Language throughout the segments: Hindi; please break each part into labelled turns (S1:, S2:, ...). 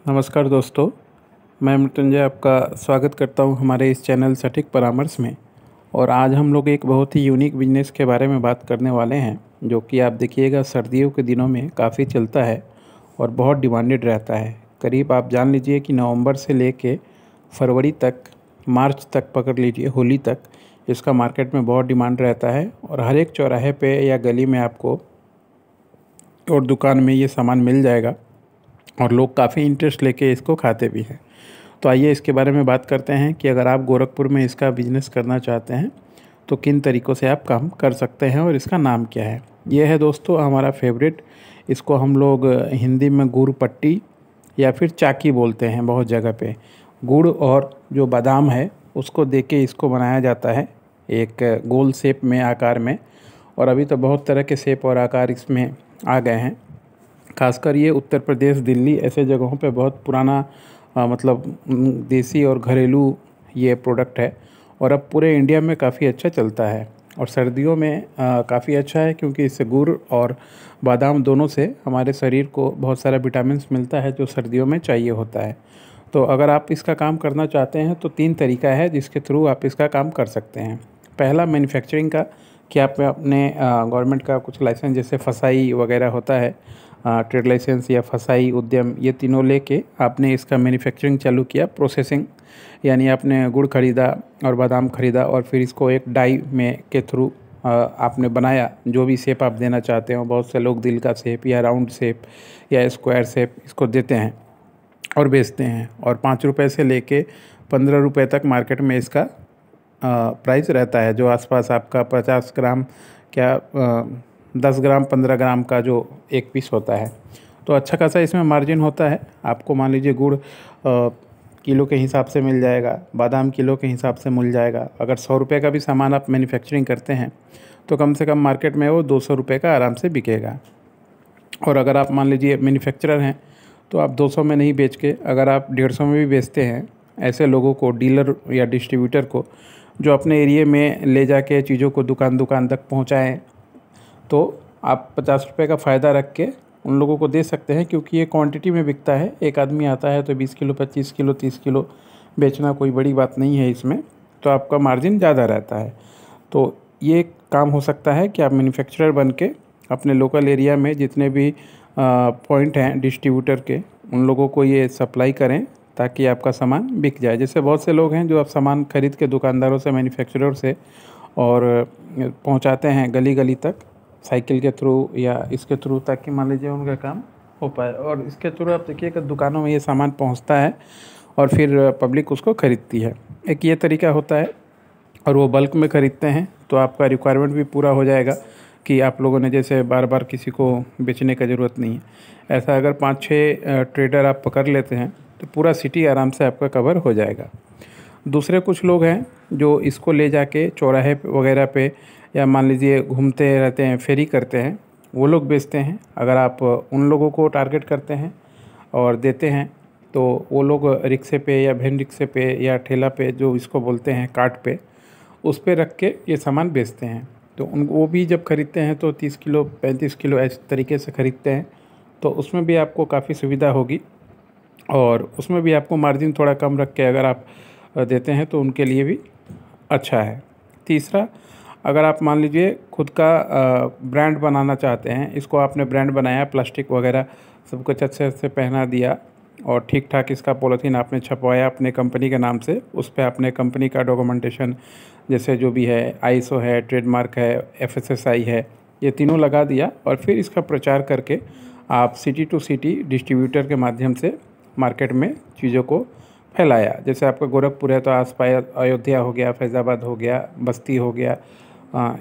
S1: नमस्कार दोस्तों, मैं मृत्युंजय आपका स्वागत करता हूं हमारे इस चैनल सटीक परामर्श में। और आज हम लोग एक बहुत ही यूनिक बिजनेस के बारे में बात करने वाले हैं, जो कि आप देखिएगा सर्दियों के दिनों में काफ़ी चलता है और बहुत डिमांडेड रहता है। करीब आप जान लीजिए कि नवंबर से लेके फरवरी तक, मार्च तक पकड़ लीजिए, होली तक इसका मार्केट में बहुत डिमांड रहता है। और हर एक चौराहे पे या गली में आपको और दुकान में ये सामान मिल जाएगा और लोग काफ़ी इंटरेस्ट लेके इसको खाते भी हैं। तो आइए इसके बारे में बात करते हैं कि अगर आप गोरखपुर में इसका बिजनेस करना चाहते हैं तो किन तरीक़ों से आप काम कर सकते हैं और इसका नाम क्या है। ये है दोस्तों हमारा फेवरेट, इसको हम लोग हिंदी में गुड़ पट्टी या फिर चाकी बोलते हैं। बहुत जगह पे गुड़ और जो बादाम है उसको दे के इसको बनाया जाता है एक गोल शेप में, आकार में। और अभी तो बहुत तरह के शेप और आकार इसमें आ गए हैं। खासकर ये उत्तर प्रदेश, दिल्ली ऐसे जगहों पे बहुत पुराना मतलब देसी और घरेलू ये प्रोडक्ट है और अब पूरे इंडिया में काफ़ी अच्छा चलता है। और सर्दियों में काफ़ी अच्छा है क्योंकि इससे गुड़ और बादाम दोनों से हमारे शरीर को बहुत सारा विटामिन्स मिलता है जो सर्दियों में चाहिए होता है। तो अगर आप इसका काम करना चाहते हैं तो 3 तरीका है जिसके थ्रू आप इसका काम कर सकते हैं। पहला मैन्युफैक्चरिंग का, कि आप अपने गवर्नमेंट का कुछ लाइसेंस जैसे फसाई वगैरह होता है, ट्रेड लाइसेंस या फसाई उद्यम, ये तीनों लेके आपने इसका मैन्युफैक्चरिंग चालू किया। प्रोसेसिंग यानी आपने गुड़ खरीदा और बादाम खरीदा और फिर इसको एक डाई में के थ्रू आपने बनाया जो भी शेप आप देना चाहते हो। बहुत से लोग दिल का शेप या राउंड शेप या स्क्वायर शेप इसको देते हैं और बेचते हैं। और 5 रुपये से लेके 15 रुपये तक मार्केट में इसका प्राइस रहता है। जो आसपास आपका 50 ग्राम क्या 10 ग्राम 15 ग्राम का जो एक पीस होता है, तो अच्छा खासा इसमें मार्जिन होता है। आपको मान लीजिए गुड़ किलो के हिसाब से मिल जाएगा, बादाम किलो के हिसाब से मिल जाएगा। अगर 100 रुपये का भी सामान आप मैन्युफैक्चरिंग करते हैं तो कम से कम मार्केट में वो 200 रुपये का आराम से बिकेगा। और अगर आप मान लीजिए मैन्युफैक्चरर हैं तो आप 200 में नहीं बेच के अगर आप 150 में भी बेचते हैं, ऐसे लोगों को, डीलर या डिस्ट्रीब्यूटर को जो अपने एरिए में ले जाके चीज़ों को दुकान दुकान तक पहुंचाएं, तो आप 50 रुपये का फ़ायदा रख के उन लोगों को दे सकते हैं। क्योंकि ये क्वांटिटी में बिकता है। एक आदमी आता है तो 20 किलो, 25 किलो, 30 किलो बेचना कोई बड़ी बात नहीं है इसमें, तो आपका मार्जिन ज़्यादा रहता है। तो ये काम हो सकता है कि आप मैन्युफैक्चरर बन के अपने लोकल एरिया में जितने भी पॉइंट हैं डिस्ट्रीब्यूटर के, उन लोगों को ये सप्लाई करें ताकि आपका सामान बिक जाए। जैसे बहुत से लोग हैं जो आप सामान खरीद के दुकानदारों से, मैन्युफैक्चरर से और पहुंचाते हैं गली गली तक, साइकिल के थ्रू या इसके थ्रू, ताकि मान लीजिए उनका काम हो पाए। और इसके थ्रू आप देखिए कि दुकानों में ये सामान पहुंचता है और फिर पब्लिक उसको ख़रीदती है। एक ये तरीका होता है। और वो बल्क में ख़रीदते हैं तो आपका रिक्वायरमेंट भी पूरा हो जाएगा कि आप लोगों ने जैसे बार बार किसी को बेचने का ज़रूरत नहीं है। ऐसा अगर 5-6 ट्रेडर आप पकड़ लेते हैं तो पूरा सिटी आराम से आपका कवर हो जाएगा। दूसरे कुछ लोग हैं जो इसको ले जाके चौराहे वगैरह पे या मान लीजिए घूमते रहते हैं, फेरी करते हैं, वो लोग बेचते हैं। अगर आप उन लोगों को टारगेट करते हैं और देते हैं तो वो लोग रिक्शे पे या वैन रिक्शे पे या ठेला पे, जो इसको बोलते हैं कार्ट पे, उस पे रख के ये सामान बेचते हैं। तो वो भी जब ख़रीदते हैं तो 30 किलो 35 किलो इस तरीके से ख़रीदते हैं। तो उसमें भी आपको काफ़ी सुविधा होगी और उसमें भी आपको मार्जिन थोड़ा कम रख के अगर आप देते हैं तो उनके लिए भी अच्छा है। तीसरा, अगर आप मान लीजिए खुद का ब्रांड बनाना चाहते हैं, इसको आपने ब्रांड बनाया, प्लास्टिक वगैरह सब कुछ अच्छे से पहना दिया और ठीक ठाक इसका पॉलीथीन आपने छपवाया अपने कंपनी के नाम से, उस पर आपने कंपनी का डॉक्यूमेंटेशन जैसे जो भी है, आईएसओ है, ट्रेडमार्क है, एफएसएसआई है, ये तीनों लगा दिया और फिर इसका प्रचार करके आप सिटी टू सिटी डिस्ट्रीब्यूटर के माध्यम से मार्केट में चीज़ों को फैलाया। जैसे आपका गोरखपुर है तो आसपास अयोध्या हो गया, फैज़ाबाद हो गया, बस्ती हो गया,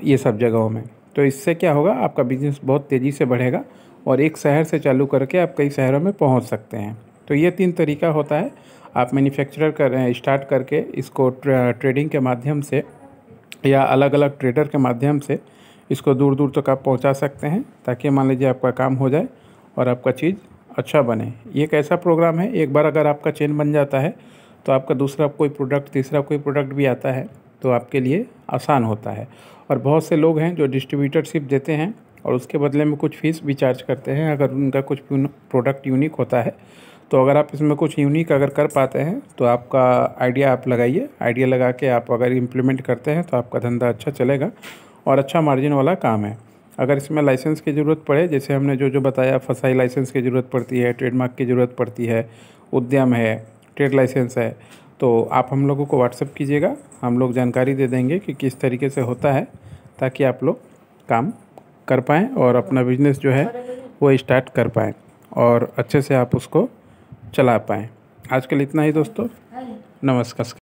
S1: ये सब जगहों में। तो इससे क्या होगा, आपका बिज़नेस बहुत तेज़ी से बढ़ेगा और एक शहर से चालू करके आप कई शहरों में पहुंच सकते हैं। तो ये 3 तरीका होता है। आप मैन्युफैक्चरर स्टार्ट करके इसको ट्रेडिंग के माध्यम से या अलग अलग ट्रेडर के माध्यम से इसको दूर दूर तक आप पहुंचा सकते हैं, ताकि मान लीजिए आपका काम हो जाए और आपका चीज़ अच्छा बने। ये एक ऐसा प्रोग्राम है, एक बार अगर आपका चेन बन जाता है तो आपका दूसरा कोई प्रोडक्ट, तीसरा कोई प्रोडक्ट भी आता है तो आपके लिए आसान होता है। और बहुत से लोग हैं जो डिस्ट्रीब्यूटरशिप देते हैं और उसके बदले में कुछ फ़ीस भी चार्ज करते हैं अगर उनका कुछ प्रोडक्ट यूनिक होता है तो अगर आप इसमें कुछ यूनिक अगर कर पाते हैं तो आपका आइडिया आप लगाइए। आइडिया लगा के आप अगर इम्प्लीमेंट करते हैं तो आपका धंधा अच्छा चलेगा और अच्छा मार्जिन वाला काम है। अगर इसमें लाइसेंस की ज़रूरत पड़े, जैसे हमने जो जो बताया, फसाई लाइसेंस की ज़रूरत पड़ती है, ट्रेडमार्क की ज़रूरत पड़ती है, उद्यम है, ट्रेड लाइसेंस है, तो आप हम लोगों को व्हाट्सएप कीजिएगा। हम लोग जानकारी दे देंगे कि किस तरीके से होता है, ताकि आप लोग काम कर पाएँ और अपना बिजनेस जो है वो स्टार्ट कर पाएँ और अच्छे से आप उसको चला पाएँ। आज के लिए इतना ही दोस्तों, नमस्कार।